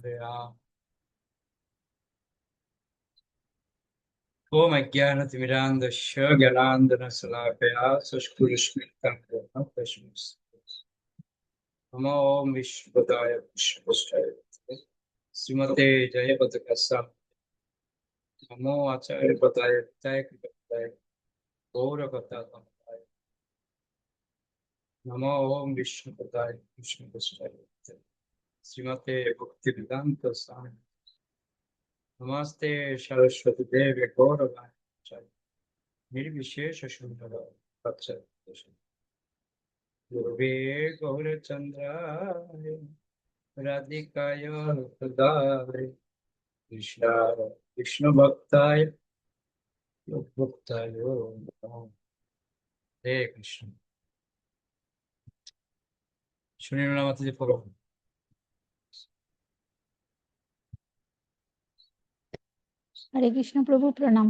समर्पयामि। ओम अज्ञानतिमिरान्धस्य ज्ञानाञ्जनशलाकया चक्षुरुन्मिलितं येन तस्मै नमो ओम विष्णुपदाय विष्णुपदाय श्रीमते जयपताकाय नमो आचार्यपदाय जयकृताय गौरपताकाय नमो ओम विष्णुपदाय विष्णुपदाय श्रीमते भक्तिवेदांत स्वामी नमस्ते सरस्वती देवी गौरवाणी निर्विशेष शून्य गुरुवे गौरचंद्राय राधिकाय हृदय कृष्णाय विष्णु भक्ताय भक्ताय नमो हे कृष्ण শুনিল না মাতাজি পড়ো। হরে কৃষ্ণ প্রভু প্রণাম।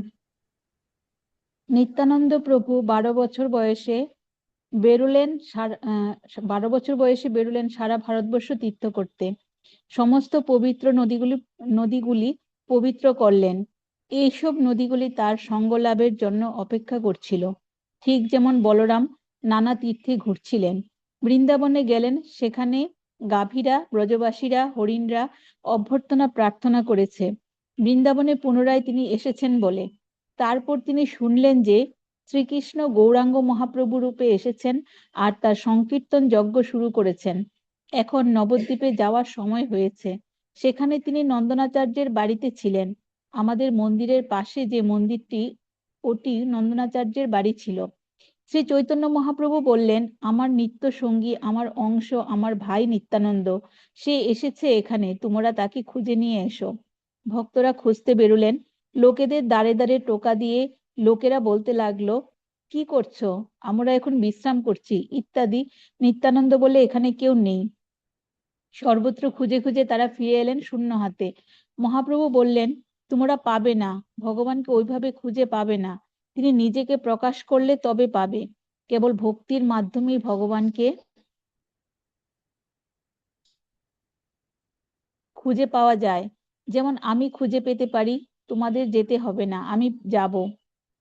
নিত্যানন্দ প্রভু 12 বছর বয়সে বেরুলেন 12 বছর বয়সে বেরুলেন সারা ভারতবর্ষ তীর্থ করতে। সমস্ত পবিত্র নদীগুলি পবিত্র করলেন। এইসব নদীগুলি তার সঙ্গ লাভের জন্য অপেক্ষা করছিল, ঠিক যেমন বলরাম নানা তীর্থে ঘুরছিলেন। বৃন্দাবনে গেলেন, সেখানে গাভীরা, ব্রজবাসীরা, হরিণরা অভ্যর্থনা প্রার্থনা করেছে বৃন্দাবনে পুনরায় তিনি এসেছেন বলে। তারপর তিনি শুনলেন যে শ্রীকৃষ্ণ গৌরাঙ্গ মহাপ্রভু রূপে এসেছেন আর তার সংকীর্তন যজ্ঞ শুরু করেছেন। এখন নবদ্বীপে যাওয়ার সময় হয়েছে। সেখানে তিনি নন্দনাচার্যের বাড়িতে ছিলেন। আমাদের মন্দিরের পাশে যে মন্দিরটি, ওটি নন্দনাচার্যের বাড়ি ছিল। শ্রী চৈতন্য মহাপ্রভু বললেন, আমার নিত্য সঙ্গী, আমার অংশ, আমার ভাই নিত্যানন্দ, সে এসেছে এখানে, তোমরা তাকে খুঁজে নিয়ে এসো। ভক্তরা খুঁজতে বেরুলেন। লোকেদের দাঁড়ে দাঁড়ে টোকা দিয়ে লোকেরা বলতে লাগলো, কি করছো? আমরা এখন বিশ্রাম করছি ইত্যাদি। নিত্যানন্দ বলে, এখানে কেউ নেই। সর্বত্র খুঁজে খুঁজে তারা ফিরে এলেন শূন্য হাতে। মহাপ্রভু বললেন, তোমরা পাবে না, ভগবানকে ওইভাবে খুঁজে পাবে না। তিনি নিজেকে প্রকাশ করলে তবে পাবে। কেবল ভক্তির মাধ্যমেই ভগবানকে খুঁজে পাওয়া যায়। যেমন আমি খুঁজে পেতে পারি, তোমাদের যেতে হবে না, আমি যাব।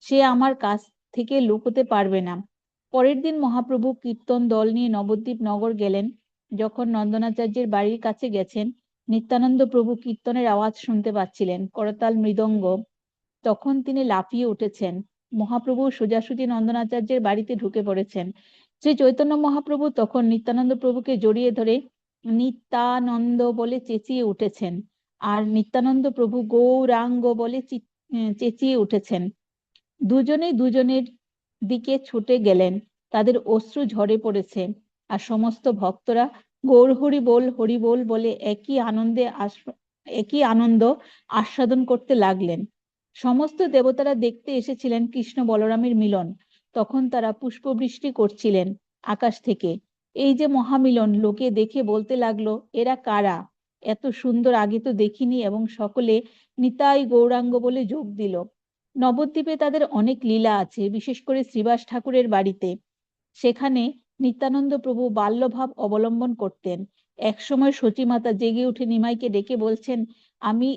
সে আমার কাছ থেকে লুকোতে পারবে না। পরের দিন মহাপ্রভু কীর্তন দল নিয়ে নবদ্বীপ নগর গেলেন। যখন নন্দনাচার্যের বাড়ির কাছে গেছেন, নিত্যানন্দ প্রভু কীর্তনের আওয়াজ শুনতে পাচ্ছিলেন, করতাল মৃদঙ্গ। তখন তিনি লাফিয়ে উঠেছেন। মহাপ্রভু সোজাসুজি নন্দনাচার্যের বাড়িতে ঢুকে পড়েছেন। শ্রী চৈতন্য মহাপ্রভু তখন নিত্যানন্দ প্রভুকে জড়িয়ে ধরে নিত্যানন্দ বলে চেঁচিয়ে উঠেছেন, আর নিত্যানন্দ প্রভু গৌরাঙ্গ বলে চেঁচিয়ে উঠেছেন। দুজনেই দুজনের দিকে ছুটে গেলেন। তাদের অশ্রু ঝরে পড়েছে, আর সমস্ত ভক্তরা গৌর হরি বল বলে একই আনন্দ আস্বাদন করতে লাগলেন। সমস্ত দেবতারা দেখতে এসেছিলেন কৃষ্ণ বলরামের মিলন। তখন তারা পুষ্পবৃষ্টি করছিলেন আকাশ থেকে। এই যে মহামিলন, লোকে দেখে বলতে লাগলো, এরা কারা? এত সুন্দর আগে তো দেখিনি। এবং সকলে নিতাই গৌরাঙ্গ বলে যোগ দিল। নবদ্বীপে তাদের অনেক লীলা আছে, বিশেষ করে শ্রীবাস ঠাকুরের বাড়িতে। সেখানে নিত্যানন্দ প্রভু বাল্যভাব অবলম্বন করতেন। একসময় সতীমাতা জেগে উঠে নিমাইকে ডেকে বলছেন, আমি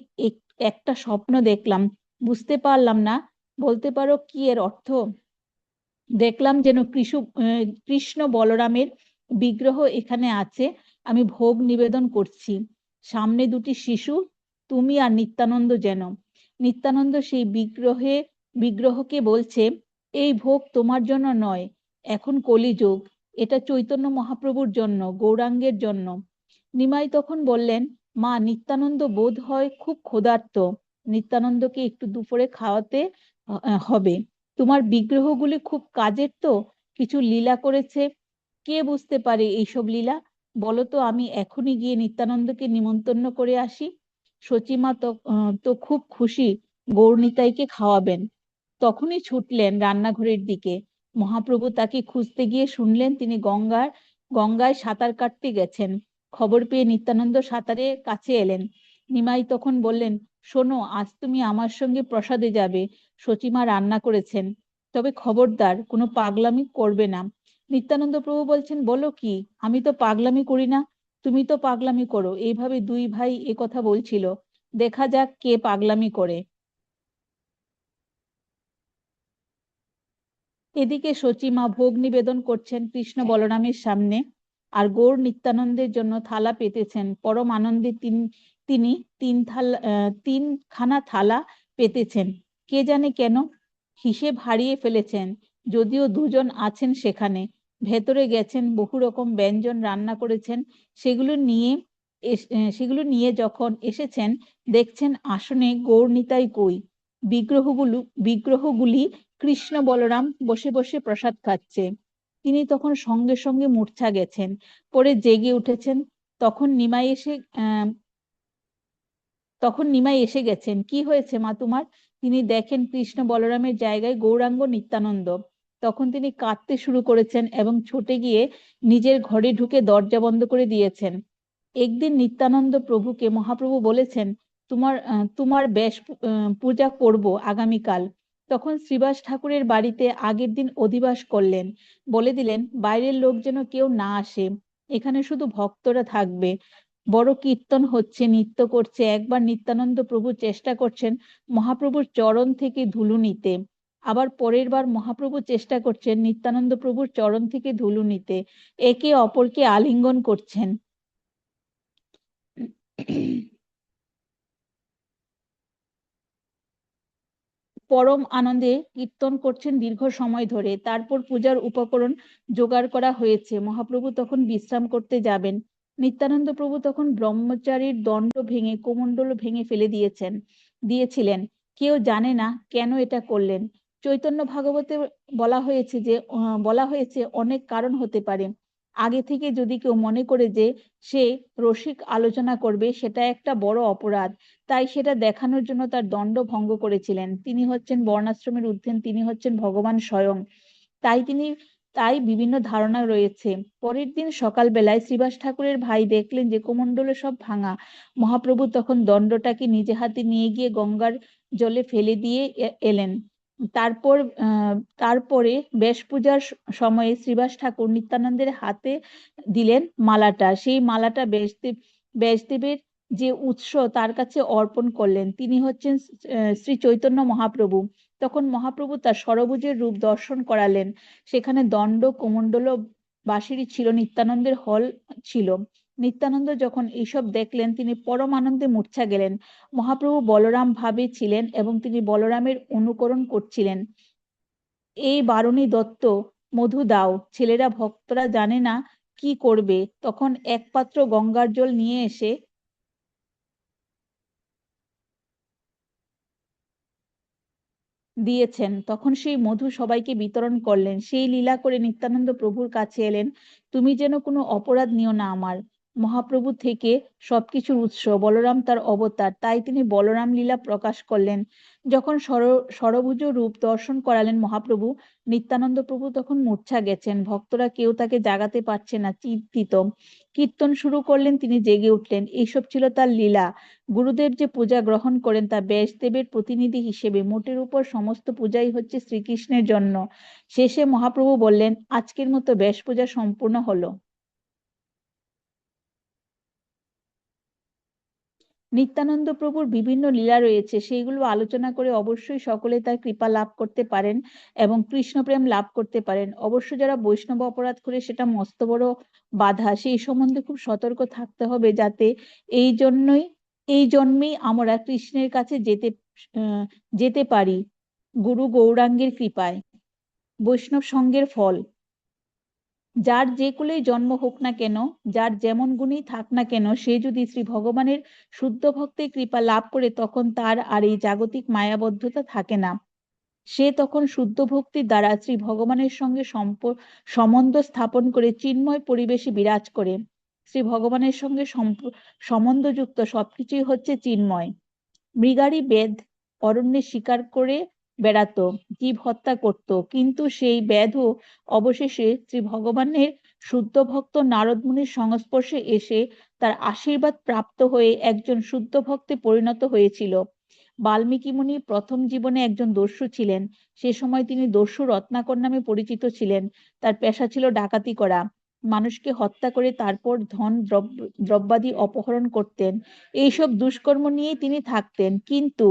একটা স্বপ্ন দেখলাম, বুঝতে পারলাম না, বলতে পারো কি এর অর্থ? দেখলাম যেন কৃষ্ণ বলরামের বিগ্রহ এখানে আছে, আমি ভোগ নিবেদন করছি। সামনে দুটি শিশু, তুমি আর নিত্যানন্দ যেন। নিত্যানন্দ সেই বিগ্রহকে বলছে, এই ভোগ তোমার জন্য নয়, এখন কলিযুগ, এটা চৈতন্য মহাপ্রভুর জন্য, গৌরাঙ্গের জন্য। নিমাই তখন বললেন, মা, নিত্যানন্দ বোধ হয় খুব ক্ষুধার্ত, নিত্যানন্দকে একটু দুপুরে খাওয়াতে হবে। তোমার বিগ্রহগুলি খুব কাজের তো, কিছু লীলা করেছে, কে বুঝতে পারে এইসব লীলা? বলো তো, আমি এখনই গিয়ে নিত্যানন্দকে নিমন্ত্রণ করে আসি। সচিমা তো খুব খুশি, গৌরনিতাইকে খাওয়াবেন। তখনই ছুটলেন রান্নাঘরের দিকে। মহাপ্রভু তাকে খুঁজতে গিয়ে শুনলেন তিনি গঙ্গায় সাঁতার কাটতে গেছেন। খবর পেয়ে নিত্যানন্দ সাঁতারে কাছে এলেন। নিমাই তখন বললেন, শোনো, আজ তুমি আমার সঙ্গে প্রসাদে যাবে, সচিমা রান্না করেছেন, তবে খবরদার কোনো পাগলামি করবে না। নিত্যানন্দ প্রভু বলছেন, বলো কি? আমি তো পাগলামি করি না। তুমি তো পাগলামি করো। এইভাবে দুই ভাই এ কথা বলছিল। দেখা যাক কে পাগলামি করে। এদিকে সচিমা ভোগ নিবেদন করছেন কৃষ্ণ বলরামের সামনে, আর গৌর নিত্যানন্দের জন্য থালা পেতেছেন। পরম আনন্দে তিনি তিনখানা থালা পেতেছেন। কে জানে কেন হিসেব হারিয়ে ফেলেছেন। যদিও দুজন আছেন সেখানে, ভেতরে গেছেন, বহু রকম ব্যঞ্জন রান্না করেছেন। সেগুলো নিয়ে যখন এসেছেন, দেখছেন আসনে গৌর নিতাই কই। বিগ্রহগুলি কৃষ্ণ বলরাম বসে বসে প্রসাদ খাচ্ছে। তিনি তখন সঙ্গে সঙ্গে মূর্ছা গেছেন, পরে জেগে উঠেছেন। তখন নিমাই এসে আহ তখন নিমাই এসে গেছেন। কি হয়েছে মা তোমার? তিনি দেখেন কৃষ্ণ বলরামের জায়গায় গৌরাঙ্গ নিত্যানন্দ। তখন তিনি কাঁদতে শুরু করেছেন এবং ছুটে গিয়ে নিজের ঘরে ঢুকে দরজা বন্ধ করে দিয়েছেন। একদিন নিত্যানন্দ প্রভুকে মহাপ্রভু বলেছেন, তোমার বেশ পূজা করব আগামীকাল। তখন শ্রীবাস ঠাকুরের বাড়িতে আগের দিন অধিবাস করলেন। বলে দিলেন বাইরের লোক যেন কেউ না আসে, এখানে শুধু ভক্তরা থাকবে। বড় কীর্তন হচ্ছে, নৃত্য করছে। একবার নিত্যানন্দ প্রভু চেষ্টা করছেন মহাপ্রভুর চরণ থেকে ধুলো নিতে, আবার পরের বার মহাপ্রভু চেষ্টা করছেন নিত্যানন্দ প্রভুর চরণ থেকে ধুলো নিতে। একে অপরকে আলিঙ্গন করছেন। পরম আনন্দে কীর্তন করছেন দীর্ঘ সময় ধরে। তারপর পূজার উপকরণ জোগাড় করা হয়েছে। মহাপ্রভু তখন বিশ্রাম করতে যাবেন। নিত্যানন্দ প্রভু তখন ব্রহ্মচারীর দণ্ড ভেঙে কোমণ্ডল ভেঙে ফেলে দিয়েছিলেন। কেউ জানে না কেন এটা করলেন। চৈতন্য ভাগবতে বলা হয়েছে অনেক কারণ হতে পারে। আগে থেকে যদি কেউ মনে করে যে সে রসিক আলোচনা করবে, সেটা একটা বড় অপরাধ। তাই সেটা দেখানোর জন্য তার দণ্ড ভঙ্গ করেছিলেন। তিনি হচ্ছেন বর্ণাশ্রমের ঊর্ধ্বে, তিনি হচ্ছেন ভগবান স্বয়ং। তাই তিনি তাই বিভিন্ন ধারণা রয়েছে। পরের দিন সকালবেলায় শ্রীবাস ঠাকুরের ভাই দেখলেন যে কোমণ্ডলে সব ভাঙা। মহাপ্রভু তখন দণ্ডটাকে নিজে হাতে নিয়ে গিয়ে গঙ্গার জলে ফেলে দিয়ে এলেন। তারপর তারপরে বেশ পূজার সময়ে শ্রীবাস ঠাকুর নিত্যানন্দের হাতে দিলেন মালাটা। সেই মালাটা ব্যাসদেবের যে উৎস তার কাছে অর্পণ করলেন। তিনি হচ্ছেন শ্রী চৈতন্য মহাপ্রভু। তখন মহাপ্রভু তার ষড়ভুজের রূপ দর্শন করালেন। সেখানে দণ্ড, কোমণ্ডল, বাঁশিরি ছিল, নিত্যানন্দের হল ছিল। নিত্যানন্দ যখন এইসব দেখলেন, তিনি পরম আনন্দে মূর্ছা গেলেন। মহাপ্রভু বলরাম ভাবে ছিলেন এবং তিনি বলরামের অনুকরণ করছিলেন। এই বারণী দত্ত, মধু দাও, ছেলেরা ভক্তরা জানে না কি করবে। তখন এক পাত্র গঙ্গার জল নিয়ে এসে দিয়েছেন। তখন সেই মধু সবাইকে বিতরণ করলেন। সেই লীলা করে নিত্যানন্দ প্রভুর কাছে এলেন, তুমি যেন কোনো অপরাধ নিও না আমার। মহাপ্রভু থেকে সবকিছুর উৎস, বলরাম তার অবতার, তাই তিনি বলরাম লীলা প্রকাশ করলেন। যখন ষড়ভুজ রূপ দর্শন করালেন মহাপ্রভু, নিত্যানন্দ প্রভু তখন মূর্ছা গেছেন। ভক্তরা কেউ তাকে জাগাতে পারছে না, চিন্তিত। কীর্তন শুরু করলেন, তিনি জেগে উঠলেন। এইসব ছিল তার লীলা। গুরুদেব যে পূজা গ্রহণ করেন তা ব্যাসদেবের প্রতিনিধি হিসেবে। মোটের উপর সমস্ত পূজাই হচ্ছে শ্রীকৃষ্ণের জন্য। শেষে মহাপ্রভু বললেন, আজকের মতো ব্যাস পূজা সম্পূর্ণ হলো। নিত্যানন্দ প্রভুর বিভিন্ন লীলা রয়েছে, সেইগুলো আলোচনা করে অবশ্যই সকলে তার কৃপা লাভ করতে পারেন এবং কৃষ্ণ প্রেম লাভ করতে পারেন। অবশ্য যারা বৈষ্ণব অপরাধ করে, সেটা মস্ত বড় বাধা। সেই সম্বন্ধে খুব সতর্ক থাকতে হবে, যাতে এই জন্যই এই জন্মেই আমরা কৃষ্ণের কাছে যেতে পারি গুরু গৌরাঙ্গের কৃপায়। বৈষ্ণব সঙ্গের ফল, যার যে কুলেই জন্ম হোক না কেন, যার যেমন গুণই থাক না কেন, সে যদি শ্রী ভগবানের শুদ্ধ ভক্তের কৃপা লাভ করে, তখন তার আর এই জাগতিক মায়াবদ্ধতা থাকে না। সে তখন শুদ্ধ ভক্তির দ্বারা শ্রী ভগবানের সঙ্গে সম্বন্ধ স্থাপন করে চিন্ময় পরিবেশে বিরাজ করে। শ্রী ভগবানের সঙ্গে সম্বন্ধযুক্ত সবকিছুই হচ্ছে চিন্ময়। মৃগারী বেদ অরণ্যে শিকার করে বেড়াতো, জীব হত্যা করত, কিন্তু সেই বেদও অবশেষে শ্রী ভগবানের শুদ্ধ ভক্ত নারদ মুনির সংস্পর্শে এসে তার আশীর্বাদ প্রাপ্ত হয়ে একজন শুদ্ধ ভক্তে পরিণত হয়েছিল। বাল্মীকি মুনি প্রথম জীবনে একজন দস্যু ছিলেন। সে সময় তিনি দস্যু রত্নাকর নামে পরিচিত ছিলেন। তার পেশা ছিল ডাকাতি করা। মানুষকে হত্যা করে তারপর ধন দ্রব্যাদি অপহরণ করতেন। এইসব দুষ্কর্ম নিয়েই তিনি থাকতেন। কিন্তু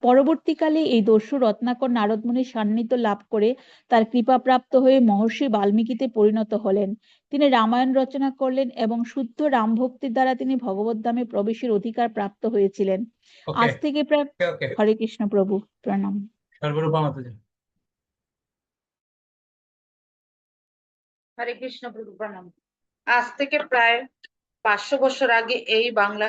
পরবর্তীকালে এই দস্যু রত্নাকর নারদমুনির সান্নিধ্য লাভ করে তার কৃপাপ্রাপ্ত হয়ে মহর্ষি বাল্মীকিতে পরিণত হলেন। তিনি রামায়ণ রচনা করলেন এবং শুদ্ধ রামভক্তির দ্বারা তিনি ভগবদ্ধামে প্রবেশের অধিকার প্রাপ্ত হয়েছিলেন। ওকে, আজ থেকে প্রায় ওকে, ওকে। হরে কৃষ্ণ প্রভু, প্রণাম। সর্বরূপা মাতাজি। হরে কৃষ্ণ প্রভু প্রণাম। আজ থেকে প্রায় 500 বছর আগে এই বাংলা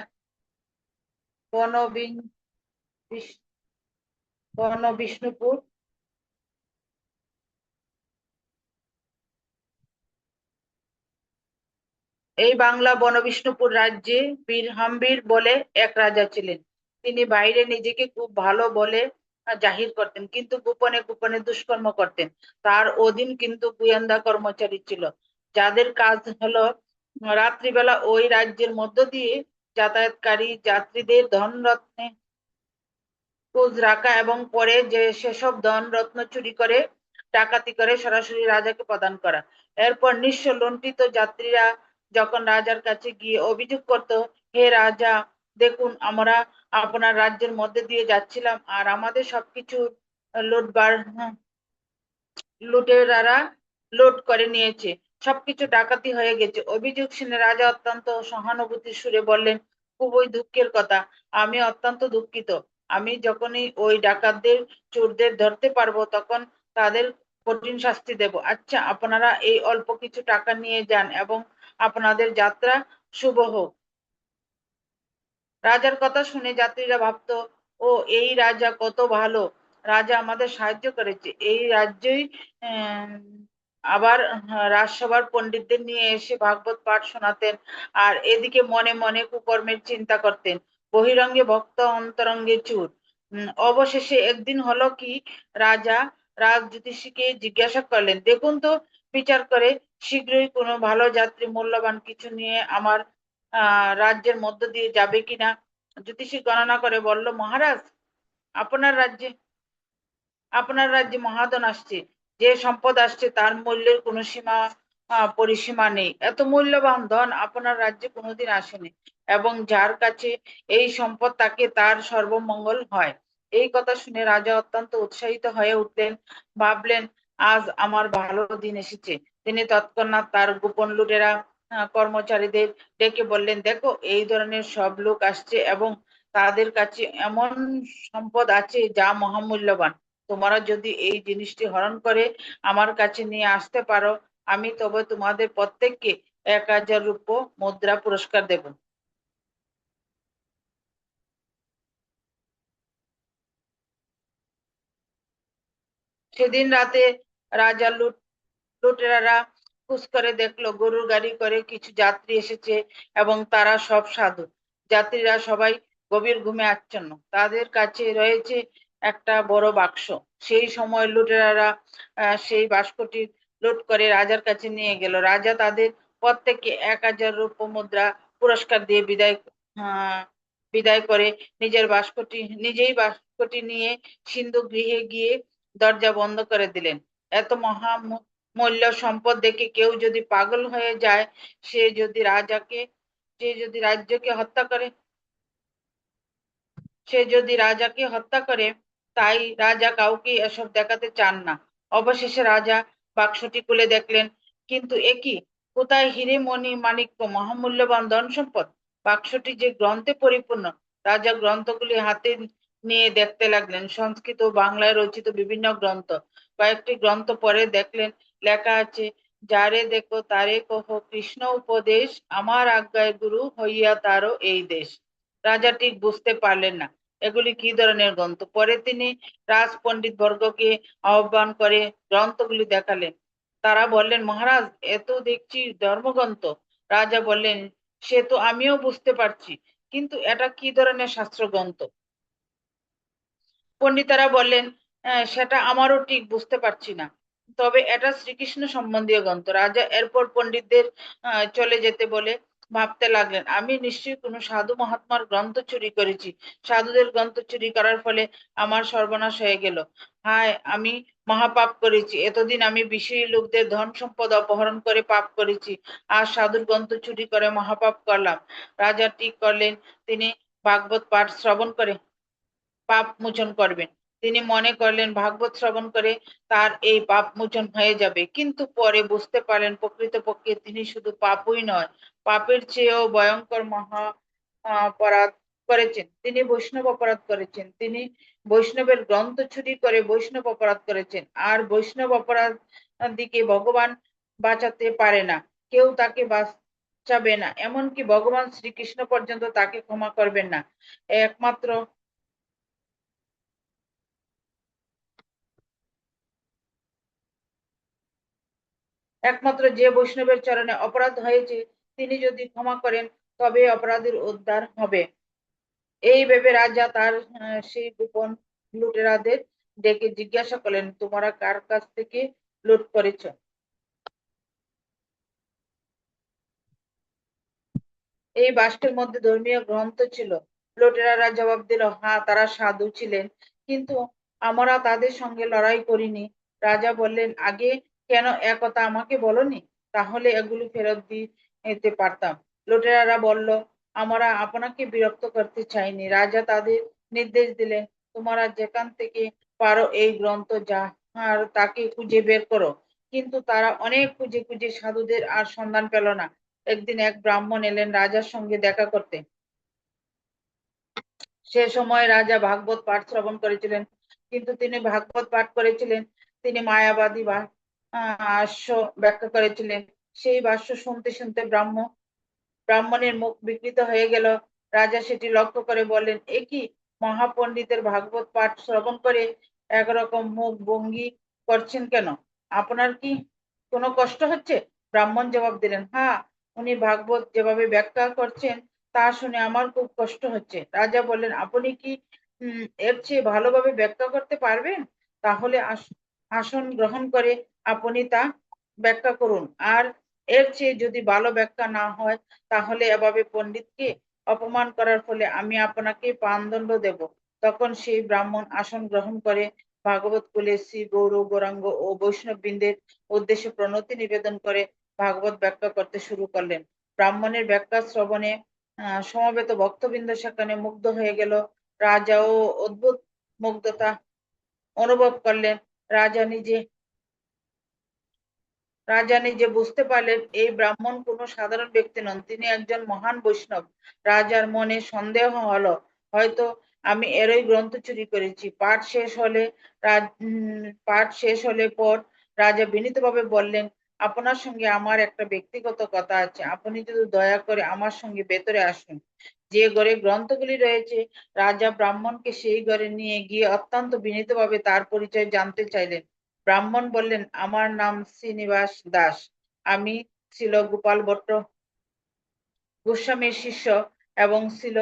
বিষ্ণুপুর বনবিষ্ণুপুর রাজ্যে বীরহাম্বীর বলে এক রাজা ছিলেন। তিনি বাইরে নিজেকে খুব ভালো বলে জাহির করতেন, কিন্তু গোপনে গোপনে দুষ্কর্ম করতেন। তার অধীন কিন্তু গোয়েন্দা কর্মচারী ছিল, যাদের কাজ হলো রাত্রিবেলা ওই রাজ্যের মধ্য দিয়ে যাতায়াতকারী যাত্রীদের ধন রত্নে খোঁজ রাখা এবং পরে যে সেসব ধন রত্ন চুরি করে ডাকাতি করে সরাসরি রাজাকে প্রদান করা। এরপর নিঃস্ব লুণ্ঠিত যাত্রীরা যখন রাজার কাছে গিয়ে অভিযোগ করত, হে রাজা, দেখুন আমরা আপনার রাজ্যের মধ্যে দিয়ে যাচ্ছিলাম আর আমাদের সবকিছু লুটবার লুটেরারা লুট করে নিয়েছে, সবকিছু ডাকাতি হয়ে গেছে। অভিযোগ শুনে রাজা অত্যন্ত সহানুভূতির সুরে বললেন, খুবই দুঃখের কথা, আমি অত্যন্ত দুঃখিত। আমি যখনই ওই ডাকাতদের চোরদের ধরতে পারবো তখন তাদের কঠিন শাস্তি দেব। আচ্ছা, আপনারা এই অল্প কিছু টাকা নিয়ে যান এবং আপনাদের যাত্রা শুভ হোক। রাজার কথা শুনে যাত্রীরা ভাবতো, ও এই রাজা কত ভালো, রাজা আমাদের সাহায্য করেছে। এই রাজ্যই আবার রাজসভার পণ্ডিতদের নিয়ে এসে ভাগবত পাঠ শোনাতেন আর এদিকে মনে মনে কুকর্মের চিন্তা করতেন। বহিরঙ্গে ভক্ত অন্তরঙ্গে চুর। অবশেষে একদিন হলো কি, রাজা রাজজ্যোতিষীকে জিজ্ঞাসা করলেন, দেখুন তো, বিচার করে শীঘ্রই কোনো ভালো যাত্রী মূল্যবান কিছু নিয়ে আমার রাজ্যের মধ্য দিয়ে যাবে কিনা। জ্যোতিষী গণনা করে বলল, মহারাজ, আপনার রাজ্যে মহাধন আসছে, যে সম্পদ আসছে তার মূল্যের কোনো সীমা পরিসীমা নেই। এত মূল্যবান ধন আপনার রাজ্যে কোনোদিন আসেনি, এবং যার কাছে এই সম্পদ তাকে তার সর্বমঙ্গল হয়। এই কথা শুনে রাজা অত্যন্ত উৎসাহিত হয়ে উঠলেন, ভাবলেন, আজ আমার ভালো দিন এসেছে। তিনি তৎক্ষণাৎ তার গোপন লুটেরা কর্মচারীদের ডেকে বললেন, দেখো, এই ধরনের সব লোক আসছে এবং তাদের কাছে এমন সম্পদ আছে যা মহামূল্যবান। তোমরা যদি এই জিনিসটি হরণ করে আমার কাছে নিয়ে আসতে পারো, আমি তবে তোমাদের প্রত্যেককে 1000 রূপো মুদ্রা পুরস্কার দেব। সেদিন রাতে রাজা লুটেরারা খোঁজ করে দেখলো গরুর গাড়ি করে কিছু যাত্রী এসেছে এবং তারা সব সাধু। যাত্রীরা সবাই গভীর ঘুমে আচ্ছন্ন, তাদের কাছে রয়েছে একটা বড় বাক্স। সেই সময় লুটেরারা সেই বাক্সটি লুট করে রাজার কাছে নিয়ে গেল। রাজা তাদের প্রত্যেককে 1000 রূপ মুদ্রা পুরস্কার দিয়ে বিদায় করে নিজেই বাক্সটি নিয়ে সিন্ধু গৃহে গিয়ে দরজা বন্ধ করে দিলেন। এত মূল্য সম্পদ দেখে কেউ যদি পাগল হয়ে যায়, সে যদি রাজ্যকে হত্যা করে তাই রাজা কাউকে এসব দেখাতে চান না। অবশেষে রাজা বাক্সটি খুলে দেখলেন, কিন্তু একি, কোথায় হিরে মণি মাণিক্য মহামূল্যবান ধন সম্পদ? বাক্সটি যে গ্রন্থে পরিপূর্ণ। রাজা গ্রন্থগুলি হাতে নিয়ে দেখতে লাগলেন, সংস্কৃত ও বাংলায় রচিত বিভিন্ন গ্রন্থ। কয়েকটি গ্রন্থ পরে দেখলেন লেখা আছে, যারে দেখো তারে কহ কৃষ্ণ উপদেশ, আমার আজ্ঞায় গুরু হইয়া তারও এই দেশ। রাজা ঠিক বুঝতে পারলেন না এগুলি কি ধরনের গ্রন্থ। পরে তিনি রাজ পণ্ডিত বর্গকে আহ্বান করে গ্রন্থগুলি দেখালেন। তারা বললেন, মহারাজ, এত দেখছি ধর্মগ্রন্থ। রাজা বললেন, সে তো আমিও বুঝতে পারছি, কিন্তু এটা কি ধরনের শাস্ত্র গ্রন্থ? পণ্ডিতেরা বললেন, সেটা আমারও ঠিক বুঝতে পারছি না, তবে এটা শ্রীকৃষ্ণ সম্বন্ধীয় গ্রন্থ। রাজা এরপর পণ্ডিতদের চলে যেতে বলে ভাবতে লাগলেন, আমি নিশ্চয়ই কোনো সাধু মহাত্মার গ্রন্থ চুরি করেছি। সাধুদের গ্রন্থ চুরি করার ফলে আমার সর্বনাশ হয়ে গেল। হায়, আমি মহাপাপ করেছি। এতদিন আমি বিষয়ী লোকদের ধন সম্পদ অপহরণ করে পাপ করেছি, আর সাধুর গ্রন্থ চুরি করে মহাপাপ করলাম। রাজা ঠিক করলেন তিনি ভাগবত পাঠ শ্রবণ করে পাপ মোচন করবেন। তিনি মনে করলেন ভাগবত শ্রবণ করে তার এই পাপ মোচন হয়ে যাবে, কিন্তু পরে বুঝতে পারলেন প্রকৃতপক্ষে তিনি শুধু পাপই নয়, পাপের চেয়েও ভয়ঙ্কর মহা অপরাধ করেছেন। তিনি বৈষ্ণব অপরাধ করেছেন। তিনি বৈষ্ণবের গ্রন্থ চুরি করে বৈষ্ণব অপরাধ করেছেন। আর বৈষ্ণব অপরাধ দিকে ভগবান বাঁচাতে পারে না, কেউ তাকে বাঁচাবে না, এমনকি ভগবান শ্রীকৃষ্ণ পর্যন্ত তাকে ক্ষমা করবেন না। একমাত্র একমাত্র যে বৈষ্ণবের চরণে অপরাধ হয়েছে তিনি যদি ক্ষমা করেন তবে অপরাধীর উদ্ধার হবে। এই ভেবে রাজা তার সেই গোপন লুটেরাদের ডেকে জিজ্ঞাসা করলেন, তোমরা কার কাছ থেকে লুট করেছ? এই বাস্কের মধ্যে ধর্মীয় গ্রন্থ ছিল। লুটেরারা জবাব দিল, হ্যাঁ, তারা সাধু ছিলেন, কিন্তু আমরা তাদের সঙ্গে লড়াই করিনি। রাজা বললেন, আগে কেন একথা আমাকে বলনি? তাহলে এগুলো ফেরত দিতে পারতাম। লুটেরারা বলল, আমরা আপনাকে বিরক্ত করতে চাইনি। রাজা তাদের নির্দেশ দিলেন, তোমরা যেখান থেকে পারো এই গ্রন্থ যা আর তাকে খুঁজে বের করো। কিন্তু তারা অনেক খুঁজে খুঁজে সাধুদের আর সন্ধান পেল না। একদিন এক ব্রাহ্মণ এলেন রাজার সঙ্গে দেখা করতে। সে সময় রাজা ভাগবত পাঠ শ্রবণ করেছিলেন, কিন্তু তিনি ভাগবত পাঠ করেছিলেন, তিনি মায়াবাদী ভাষ্য ব্যাখ্যা করেছিলেন। সেই ভাষ্য শুনতে শুনতে ব্রাহ্মণের মুখ বিকৃত হয়ে গেল। রাজা সেটি লক্ষ্য করে বললেন, এ কি, মহাপণ্ডিতের ভাগবত পাঠ শ্রবণ করে একরকম মুখ ভঙ্গি করছেন কেন? আপনার কি কোনো কষ্ট হচ্ছে? ব্রাহ্মণ জবাব দিলেন, হ্যাঁ, উনি ভাগবত যেভাবে ব্যাখ্যা করছেন তা শুনে আমার খুব কষ্ট হচ্ছে। রাজা বললেন, আপনি কি এর চেয়ে ভালোভাবে ব্যাখ্যা করতে পারবেন? তাহলে আসন গ্রহণ করে আপনি তা ব্যাখ্যা করুন। আর এর চেয়ে যদি ভালো ব্যাখ্যা না হয় তাহলে এভাবে পণ্ডিতকে অপমান করার ফলে আমি আপনাকে প্রাণদণ্ড দেব। তখন সেই ব্রাহ্মণ আসন গ্রহণ করে ভাগবত কুলে শ্রী গৌর গৌরাঙ্গ ও বৈষ্ণব বৃন্দের উদ্দেশ্যে প্রণতি নিবেদন করে ভাগবত ব্যাখ্যা করতে শুরু করলেন। ব্রাহ্মণের ব্যাখ্যা শ্রবণে সমবেত ভক্তবৃন্দ সেখানে মুগ্ধ হয়ে গেল। রাজাও অদ্ভুত মুগ্ধতা অনুভব করলেন। রাজা নিজে রাজা নিজে বুঝতে পারলেন এই ব্রাহ্মণ কোনো সাধারণ ব্যক্তি নন, তিনি একজন মহান বৈষ্ণব। রাজার মনে সন্দেহ হলো, হয়তো আমি এরই গ্রন্থ চুরি করেছি। পাঠ শেষ হলে পর রাজা বিনীতভাবে বললেন, আপনার সঙ্গে আমার একটা ব্যক্তিগত কথা আছে, আপনি যদি দয়া করে আমার সঙ্গে ভেতরে আসুন। যে ঘরে গ্রন্থগুলি রয়েছে, রাজা ব্রাহ্মণকে সেই ঘরে নিয়ে গিয়ে অত্যন্ত বিনীতভাবে তার পরিচয় জানতে চাইলেন। ব্রাহ্মণ বললেন, আমার নাম শ্রীনিবাস দাস। আমি ছিল গোপাল ভট্ট গোস্বামীর শিষ্য এবং ছিল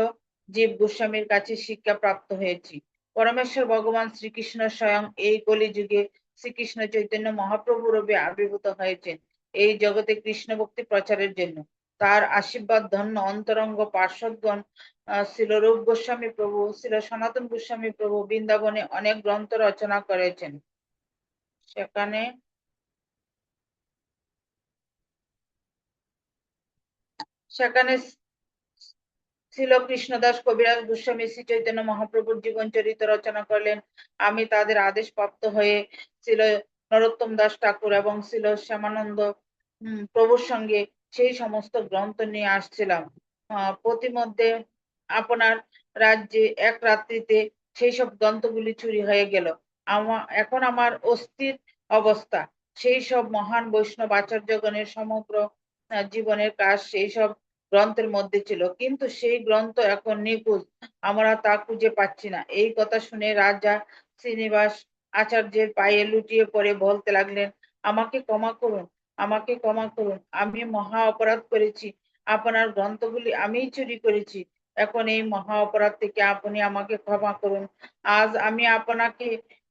জীব গোস্বামীর কাছে শিক্ষা প্রাপ্ত হয়েছি। পরমেশ্বর ভগবান শ্রীকৃষ্ণ স্বয়ং এই কলিযুগে শ্রীকৃষ্ণ চৈতন্য মহাপ্রভু রূপে আবির্ভূত হয়েছেন এই জগতে কৃষ্ণ ভক্তি প্রচারের জন্য। তার আশীর্বাদ ধন্য অন্তরঙ্গ পার্শ্বদগণ ছিল রূপ গোস্বামী প্রভু, ছিল সনাতন গোস্বামী প্রভু বৃন্দাবনে অনেক গ্রন্থ রচনা করেছেন। সেখানে সেখানে ছিল কৃষ্ণদাস কবিরাজ গোস্বামী শ্রী চৈতন্য মহাপ্রভুর জীবন চরিত্র রচনা করলেন। আমি তাদের আদেশ প্রাপ্ত হয়ে ছিল নরোত্তম দাস ঠাকুর এবং ছিল শ্যামানন্দ প্রভুর সঙ্গে সেই সমস্ত গ্রন্থ নিয়ে আসছিলাম। প্রতিমধ্যে আপনার রাজ্যে এক রাত্রিতে সেই সব গ্রন্থগুলি চুরি হয়ে গেল। এখন আমার অস্থির অবস্থা। সেই সব মহান বৈষ্ণব আচার্যগণের সমগ্র জীবনের কাজ সেই সব গ্রন্থের মধ্যে ছিল, কিন্তু সেই গ্রন্থ এখন নিখোঁজ, আমরা তা খুঁজে পাচ্ছি না। এই কথা শুনে রাজা শ্রীনিবাস আচার্যের পায়ে লুটিয়ে পড়ে বলতে লাগলেন, আমাকে ক্ষমা করুন, আমাকে ক্ষমা করুন, আমি মহা অপরাধ করেছি। আপনার গ্রন্থগুলি আমিই চুরি করেছি। এখন এই মহা অপরাধ থেকে আপনি আমাকে ক্ষমা করুন। আজ আমি আপনাকে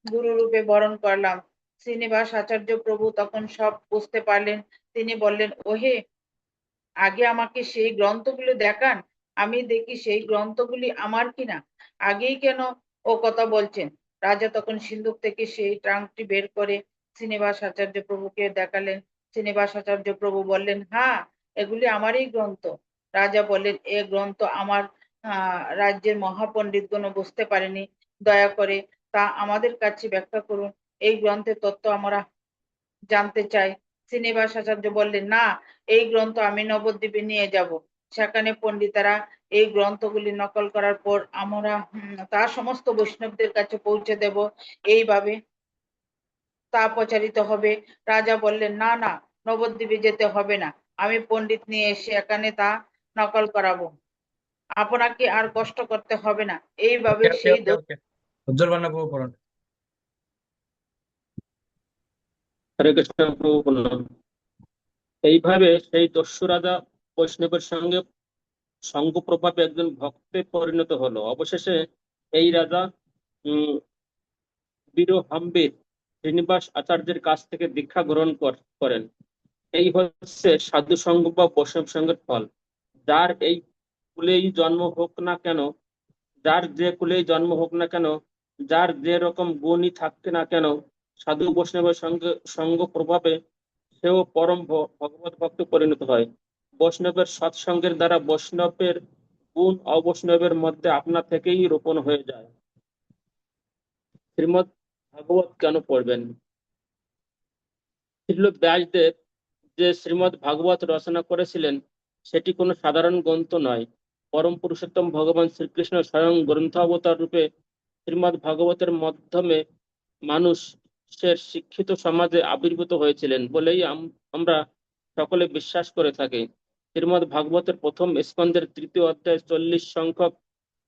গুরু রূপে বরণ করলাম। শ্রীনিবাস আচার্য প্রভু তখন সব বুঝতে পারলেন। তিনি বললেন, ওহে আগে আমাকে সেই গ্রন্থগুলো দেখান, আমি দেখি সেই গ্রন্থগুলি আমার কিনা। আগেই কেন ও কথা বলছেন? রাজা তখন সিন্ধুক থেকে সেই ট্রাঙ্কটি বের করে শ্রীনিবাস আচার্য প্রভুকে দেখালেন। শ্রীনিবাস আচার্য প্রভু বললেন, হ্যাঁ, এগুলি আমারই গ্রন্থ। রাজা বললেন, এ গ্রন্থ আমার রাজ্যের মহাপণ্ডিতগণ বুঝতে পারেনি, দয়া করে তা আমাদের কাছে ব্যাখ্যা করুন। এই গ্রন্থের তত্ত্ব আমরা জানতে চাই। শ্রীনিবাস আচার্য বললেন, না, এই গ্রন্থ আমি নবদ্বীপে নিয়ে যাব। সেখানে পণ্ডিতেরা এই গ্রন্থগুলি নকল করার পর আমরা তা সমস্ত বৈষ্ণবদের কাছে পৌঁছে দেব। এইভাবে তা প্রচারিত হবে। রাজা বললেন, না না, নবদ্বীপে যেতে হবে না, আমি পণ্ডিত নিয়ে এসে এখানে তা নকল করাবো, আপনাকে আর কষ্ট করতে হবে না। এইভাবে ওকে ওকে সেই ওকে ওকে উজ্জ্বল বান্না প্রভু পড়ুন। হরে কৃষ্ণ প্রভু বললাম, এইভাবে সেই দস্যু রাজা বৈষ্ণবের সঙ্গে সঙ্গ প্রভাবে একজন ভক্তে পরিণত হলো। অবশেষে এই রাজা উম বীরহাম্বির শ্রীনিবাস আচার্যের কাছ থেকে দীক্ষা গ্রহণ করেন। এই হচ্ছে সাধু সঙ্গ বা বৈষ্ণব সঙ্গের ফল। যার এই কুলেই জন্ম হোক না কেন, যার যে কুলেই জন্ম হোক না কেন, যার যে রকম গুণই থাকতে না কেন, সাধু বৈষ্ণবের সঙ্গে সঙ্গ প্রভাবে সেও পরম ভগবত ভক্তে পরিণত হয়। বৈষ্ণবের সৎসঙ্গের দ্বারা বৈষ্ণবের গুণ অবৈষ্ণবের মধ্যে আপনা থেকেই রোপণ হয়ে যায়। শ্রীমৎ ভাগবত কেন পড়বেন? শ্রীল ব্যাসদেব যে শ্রীমৎ ভাগবত রচনা করেছিলেন সেটি কোনো সাধারণ গ্রন্থ নয়। পরম পুরুষোত্তম ভগবান শ্রীকৃষ্ণ স্বয়ং গ্রন্থাবতার রূপে শ্রীমৎ ভাগবতের মাধ্যমে মানুষের শিক্ষিত সমাজে আবির্ভূত হয়েছিলেন বলেই আমরা সকলে বিশ্বাস করে থাকি। শ্রীমৎ ভাগবতের প্রথম স্কন্ধের 3য় অধ্যায় 40 সংখ্যক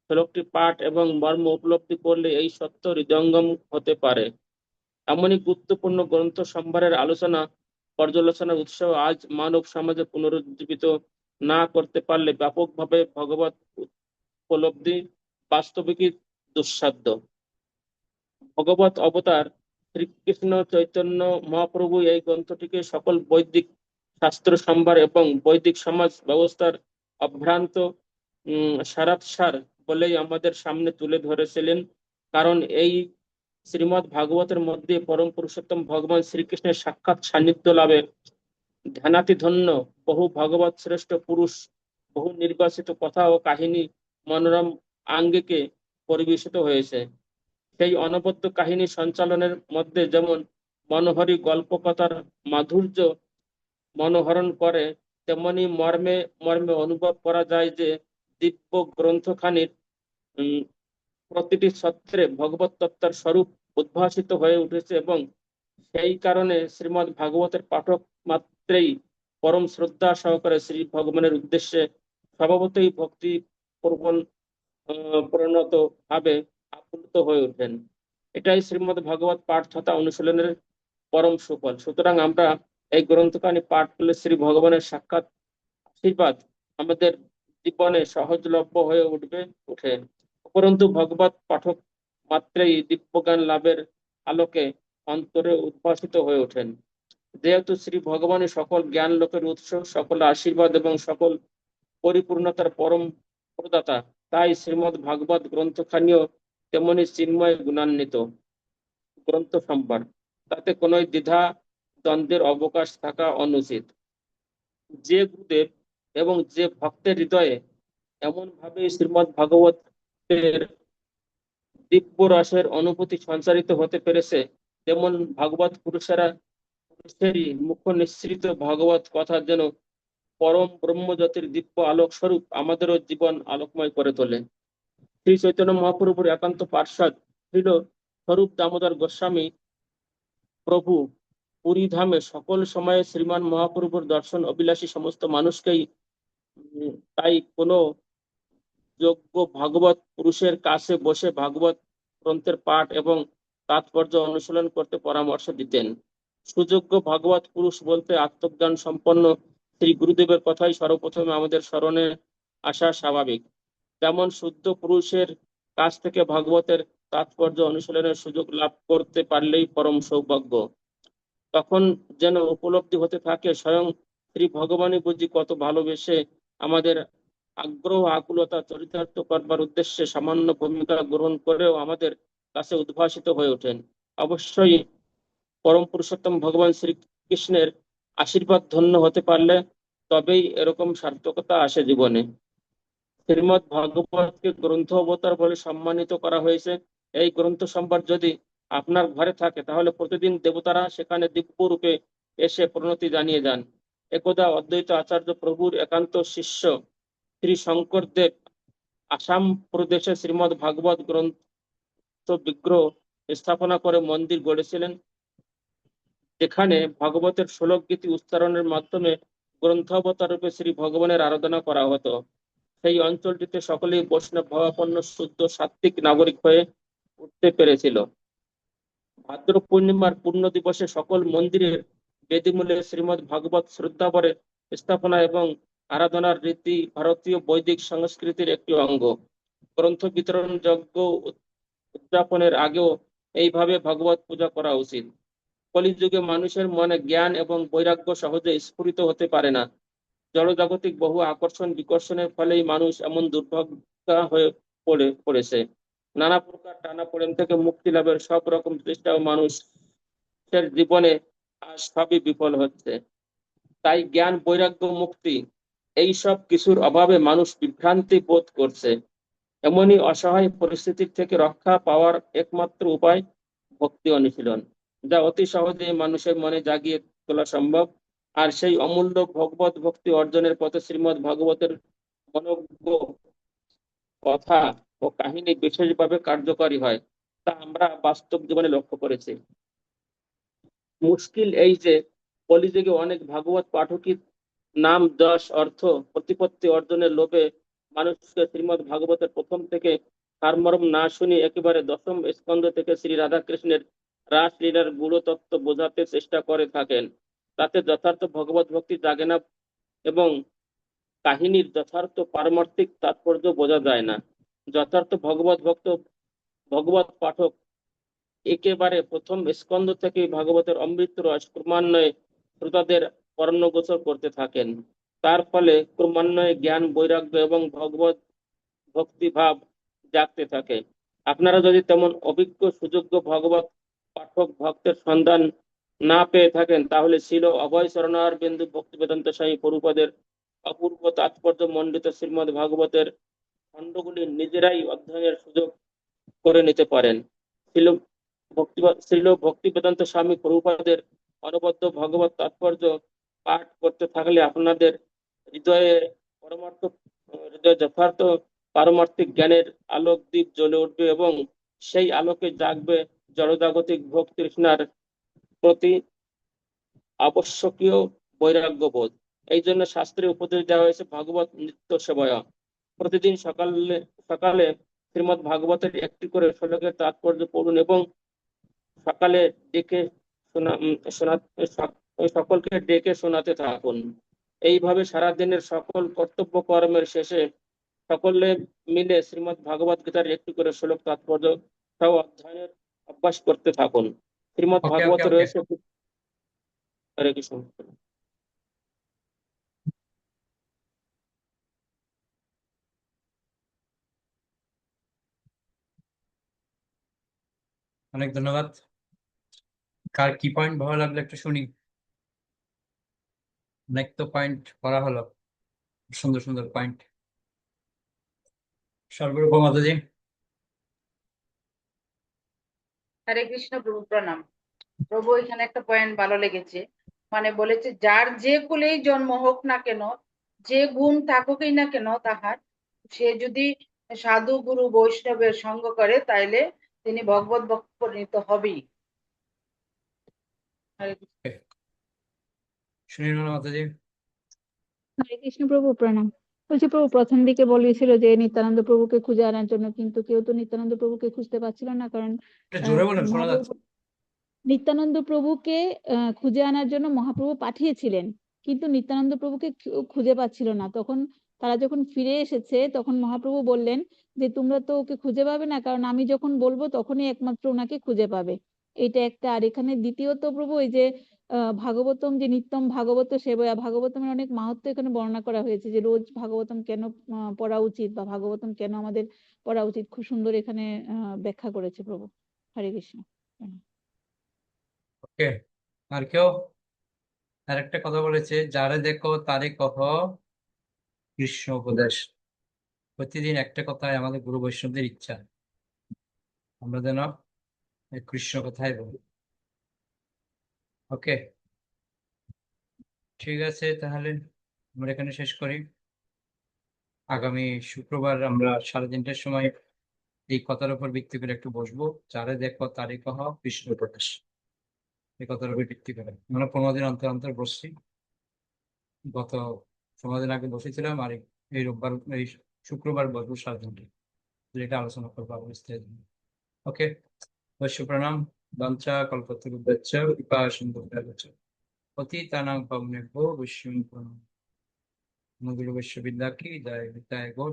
শ্লোকটি পাঠ এবং মর্ম উপলব্ধি করলে এই সত্য হৃদয়ঙ্গম হতে পারে। এমনই গুরুত্বপূর্ণ গ্রন্থ সম্ভারের আলোচনা পর্যালোচনার উৎসাহ আজ মানব সমাজে পুনরুজ্জীবিত না করতে পারলে ব্যাপকভাবে ভগবত উপলব্ধি বাস্তবিকই দুঃসাধ্য। ভগবত অবতার শ্রীকৃষ্ণ চৈতন্য মহাপ্রভু এই গ্রন্থটিকে সকল বৈদিক শাস্ত্র সম্ভার এবং বৈদিক সমাজ ব্যবস্থার অভ্রান্ত সারাৎসার বলেই আমাদের সামনে তুলে ধরেছিলেন। কারণ এই শ্রীমৎ ভাগবতের মধ্যে পরম পুরুষোত্তম ভগবান শ্রীকৃষ্ণের সাক্ষাৎ সান্নিধ্য লাভের ধ্যানাতিধন্য বহু ভগবত শ্রেষ্ঠ পুরুষ, বহু নির্বাচিত কথা ও কাহিনী মনোরম আঙ্গিকে পরিবেশিত হয়েছে। সেই অনবদ্য কাহিনী সঞ্চালনের মধ্যে যেমন মনোহরী গল্পকথার মাধুর্য মনোহরণ করে, তেমনি মর্মে মর্মে অনুভব করা যায় যে দিব্য গ্রন্থখানির প্রতিটি সত্রে ভগবত তত্ত্বের স্বরূপ উদ্ভাসিত হয়ে উঠেছে এবং সেই কারণে শ্রীমৎ ভাগবতের পাঠক মাত্রেই পরম শ্রদ্ধা সহকারে শ্রী ভগবানের উদ্দেশ্যে স্বভাবতই ভক্তি প্রবণ পরিণত ভাবে আপ্লুত হয়ে ওঠেন। এটাই শ্রীমৎ ভাগবত পাঠ তথা অনুশীলনের পরম সুফল। সুতরাং আমরা এই গ্রন্থখানি পাঠ করলে শ্রী ভগবানের সাক্ষাৎ আশীর্বাদ আমাদের জীবনে সহজলভ্য হয়ে ওঠে। উপরন্তু ভগবত পাঠক মাত্রেই দিব্যজ্ঞান লাভের আলোকে অন্তরে উদ্ভাসিত হয়ে ওঠেন। যেহেতু শ্রী ভগবানের সকল জ্ঞান লোকের উৎস, সকল আশীর্বাদ এবং সকল পরিপূর্ণতার পরম প্রদাতা, তাই শ্রীমৎ ভাগবত গ্রন্থখানিও তেমনি চিন্ময় গুণান্বিত গ্রন্থ সম্ভার। তাতে কোনো দ্বিধা দ্বন্দ্বের অবকাশ থাকা অনুচিত। যে গুরুদেব এবং যে ভক্তের হৃদয়ে এমন ভাবে শ্রীমৎ ভাগবতের দিব্য রসের অনুভূতি সঞ্চারিত হতে পেরেছে, তেমন ভাগবত পুরুষেরই মুখ নিঃসৃত ভাগবত কথা যেন পরম ব্রহ্মজ্যোতির দিব্য আলোক স্বরূপ আমাদেরও জীবন আলোকময় করে তোলে। শ্রী চৈতন্য মহাপ্রভুর একান্ত পার্ষদ ছিল স্বরূপ দামোদর গোস্বামী প্রভু পুরী ধামে সকল সময়ে শ্রীমান মহাপ্রভুর দর্শন অভিলাষী সমস্ত মানুষকেই তাই কোনো যোগ্য ভাগবত পুরুষের কাছে বসে ভাগবত গ্রন্থের পাঠ এবং তাৎপর্য অনুশীলন করতে পরামর্শ দিতেন। সুযোগ্য ভাগবত পুরুষ বলতে আত্মজ্ঞান সম্পন্ন শ্রী গুরুদেবের কথাই সর্বপ্রথমে আমাদের স্মরণে আসা স্বাভাবিক। তেমন শুদ্ধ পুরুষের কাছ থেকে ভাগবতের তাৎপর্য অনুশীলনের সুযোগ লাভ করতে পারলেই পরম সৌভাগ্য। তখন যেন উপলব্ধি হতে থাকে স্বয়ং শ্রী ভগবানই বুঝি কত ভালোবেসে আমাদের আগ্রহ আকুলতা চরিতার্থ করবার উদ্দেশ্যে সামান্য ভূমিকা গ্রহণ করেও আমাদের কাছে উদ্ভাসিত হয়ে ওঠেন। অবশ্যই পরম পুরুষোত্তম ভগবান শ্রীকৃষ্ণের আশীর্বাদ ধন্য হতে পারলে তবেই এরকম সার্থকতা আসে জীবনে। শ্রীমৎ ভাগবতকে গ্রন্থ অবতার বলে সম্মানিত করা হয়েছে। এই গ্রন্থ সম্ভার যদি আপনার ঘরে থাকে তাহলে প্রতিদিন দেবতারা সেখানে দিব্য রূপে এসে প্রণতি জানিয়ে যান। একদা অদ্বৈত আচার্য প্রভুর একান্ত শিষ্য শ্রী শঙ্করদেব আসাম প্রদেশে শ্রীমৎ ভাগবত গ্রন্থ বিগ্রহ স্থাপনা করে মন্দির গড়েছিলেন, যেখানে ভাগবতের শ্লোক গীতি উচ্চারণের মাধ্যমে গ্রন্থাবতার রূপে শ্রী ভগবানের আরাধনা করা হতো। সেই অঞ্চলটিতে সকলেই বৈষ্ণব ভাবাপন্ন শুদ্ধ সাত্ত্বিক নাগরিক হয়ে উঠতে পেরেছিল। ভাদ্র পূর্ণিমার পূর্ণ দিবসে সকল মন্দিরের বেদিমূলে শ্রীমদ্ ভাগবত শ্রদ্ধাভরে স্থাপনা এবং আরাধনার রীতি ভারতীয় বৈদিক সংস্কৃতির একটি অঙ্গ। গ্রন্থ বিতরণ যজ্ঞ উদযাপনের আগেও এইভাবে ভাগবত পূজা করা উচিত। কলিযুগে মানুষের মনে জ্ঞান এবং বৈরাগ্য সহজে স্ফুরিত হতে পারে না। জড়জাগতিক বহু আকর্ষণ বিকর্ষণের ফলেই মানুষ এমন দুর্ভাগ্য হয়ে পড়েছে। নানা প্রকার টানাপোড়েন থেকে মুক্তি লাভের সব রকম চেষ্টাও মানুষের জীবনে আজ সবই বিফল হচ্ছে। তাই জ্ঞান বৈরাগ্য মুক্তি এই সব কিছুর অভাবে মানুষ বিভ্রান্তি বোধ করছে। এমনই অসহায় পরিস্থিতি থেকে রক্ষা পাওয়ার একমাত্র উপায় ভক্তি অনুশীলন, যা অতি সহজে মানুষের মনে জাগিয়ে তোলা সম্ভব। আর সেই অমূল্য ভগবত ভক্তি অর্জনের পথে শ্রীমদ্ ভাগবতের মনোজ্ঞ কথা ও কাহিনী বিশেষভাবে কার্যকরী হয়, তা আমরা বাস্তব জীবনে লক্ষ্য করেছি। মুশকিল এই যে কলিযুগে অনেক ভাগবত পাঠকই নাম যশ অর্থ প্রতিপত্তি অর্জনের লোভে মানুষকে শ্রীমদ্ ভাগবতের প্রথম থেকে সারমর্ম না শুনি একেবারে দশম স্কন্ধ থেকে শ্রী রাধাকৃষ্ণের রাসলীলার গূঢ় তত্ত্ব বোঝাতে চেষ্টা করে থাকেন। তাতে যথার্থ ভগবত ভক্তি জাগে না এবং কাহিনীর যথার্থ পারমার্থিক তাৎপর্য বোঝা যায় না। যথার্থ ভগবত পাঠক একেবারে প্রথম স্কন্ধ থেকে ভাগবতের অমৃত রস ক্রমান্বয়ে শ্রোতাদের কর্ণগোচর করতে থাকেন। তার ফলে ক্রমান্বয়ে জ্ঞান বৈরাগ্য এবং ভগবত ভক্তি ভাব জাগতে থাকে। আপনারা যদি তেমন অভিজ্ঞ সুযোগ্য ভগবত পাঠক ভক্তের সন্ধান না পেয়ে থাকেন তাহলে ছিল অভয় চরণারবিন্দু ভক্তি বেদান্ত স্বামী প্রভুপাদের অপূর্ব তাৎপর্য মণ্ডিত শ্রীমদ্ ভাগবতের খণ্ডগুলি নিজেরাই অধ্যয়নের সুযোগ করে নিতে পারেন। শ্রীল ভক্তি বেদান্ত স্বামী প্রভুপাদের অনবদ্য ভগবত তাৎপর্য পাঠ করতে থাকলে আপনাদের হৃদয়ে হৃদয়ে যথার্থ পারমার্থিক জ্ঞানের আলোক দ্বীপ জ্বলে উঠবে এবং সেই আলোকে জাগবে জড়জাগতিক ভক্তি তৃষ্ণার প্রতি আবশ্যকীয় বৈরাগ্য বোধ। এই জন্য শাস্ত্রে উপদেশ দেওয়া হয়েছে ভাগবত নিত্য সেবয়া। প্রতিদিন সকালে সকালে শ্রীমদ্ ভাগবতের একটি করে শ্লোকের তাৎপর্য পড়ুন এবং সকালে ডেকে সকলকে ডেকে শোনাতে থাকুন। এইভাবে সারাদিনের সকল কর্তব্য কর্মের শেষে সকলে মিলে শ্রীমদ্ ভাগবত গীতার একটি করে শ্লোক তাৎপর্য সহ অধ্যয়নের অভ্যাস করতে থাকুন। শ্রীমদ্ ওকে ভাগবতে ওকে রয়েছে। হরে কৃষ্ণ। অনেক ধন্যবাদ। কার কি পয়েন্ট ভালো লাগলো একটু শুনি। অনেক তো পয়েন্ট করা হলো, সুন্দর সুন্দর পয়েন্ট। সর্বরূপ মাতাজি। হরে কৃষ্ণ প্রভু প্রণাম। প্রভু এখানে একটা পয়েন্ট ভালো লেগেছে, মানে বলেছে যার যে কুলেই জন্ম হোক না কেন, যে গুণ থাকুকই না কেন তাহার, সে যদি সাধু গুরু বৈষ্ণবের সঙ্গ করে তাইলে তিনি ভগবত ভক্ত পরিণত হবেই। হরে কৃষ্ণ। শুনি মাতাজি। হরে কৃষ্ণ প্রভু প্রণাম। বলছি প্রভু প্রথম দিকে বলেছিল যে নিত্যানন্দ প্রভুকে খুঁজে আনার জন্য, কিন্তু কেউ তো নিত্যানন্দ প্রভুকে খুঁজতে পারছিল না, কারণ একটু জোরে বলেন, শোনা মহাপ্রভু যাচ্ছে। নিত্যানন্দ প্রভুকে খুঁজে আনার জন্য মহাপ্রভু পাঠিয়েছিলেন, কিন্তু নিত্যানন্দ প্রভুকে কেউ খুঁজে পাচ্ছিল না। তখন তারা যখন ফিরে এসেছে তখন মহাপ্রভু বললেন যে তোমরা তো ওকে খুঁজে পাবে না, কারণ আমি যখন বলবো তখনই একমাত্র ওনাকে খুঁজে পাবে। এটা একটা। আর এখানে দ্বিতীয়ত প্রভু ওই যে ভাগবতম যে নিত্যম ভাগবত সেবয়া, ভাগবতমের অনেক মাহাত্ম্য এখানে বর্ণনা করা হয়েছে যে রোজ ভাগবতম কেন পড়া উচিত বা ভাগবতম কেন আমাদের পড়া উচিত, খুব সুন্দর এখানে ব্যাখ্যা করেছে প্রভু। হরে কৃষ্ণ। ওকে, আর কেউ? আরেকটা কথা বলেছে, যারে দেখো তারে কহ কৃষ্ণ উপদেশ। প্রতিদিন একটা কথায় আমাদের গুরু বৈষ্ণবদের ইচ্ছা আমরা যেন এই কৃষ্ণ কথাই বলি। ওকে, ঠিক আছে, তাহলে আমরা এখানে শেষ করি। আগামী শুক্রবার আমরা 3:30টার সময় এই কথার উপর ভিত্তি করে একটু বসবো। যারে দেখো তারে কহ কৃষ্ণ উপদেশ, এই কথার উপর ভিত্তি করে আমরা 15 দিন অন্তর অন্তর বসছি। গত 15 দিন আগে বসেছিলাম, আর এই রোববার এই শুক্রবার বসবো 3:30টায়, যেটা আলোচনা করবো আবার বিস্তারিত। ওকে, বৈশ্য প্রণাম। বাঞ্ছা কল্পতরুভ্যশ্চ কৃপা সিন্ধুভ্যশ্চ পতিতানাং পাবনেভ্যো বৈষ্ণবেভ্যো নমো। গুরু বৈশ্য বিদ্যা কি জয়, বিদ্যায় গৌর